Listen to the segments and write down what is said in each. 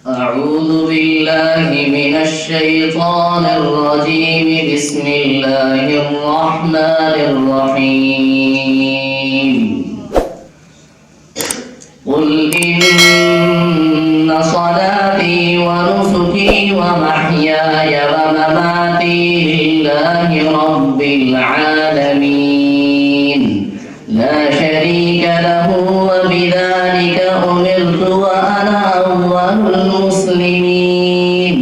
أعوذ بالله من الشيطان الرجيم. بسم الله الرحمن الرحيم. قل إن صلاتي ونسكي ومحياي ومماتي لله رب العالمين لا شريك له وبذلك أمرت وأنا أول المسلمين.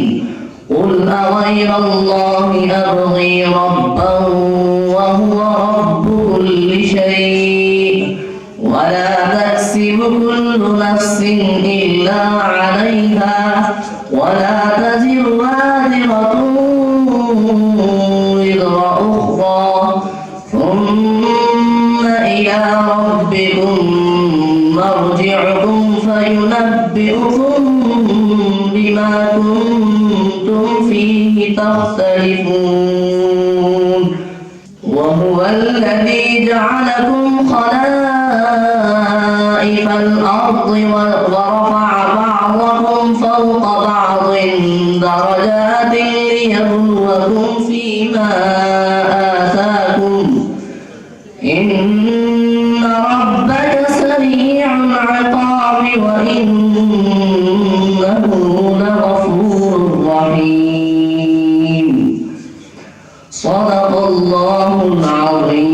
قل أغير الله أبغي ربا وهو رب كل شيء ولا تكسب كل نفس إلا عليها ولا تزر وازرة وزر أخرى ثم إلى ربكم مرجعكم فينبئكم بما كنتم فيه تختلفون. وهو الذي جعلكم خلائف الأرض ورفع بعضكم فوق بعض درجات ليبلوكم فيما آتاكم إن ربك سريع العقاب وإنه لغفور رحيم. صدق الله العظيم.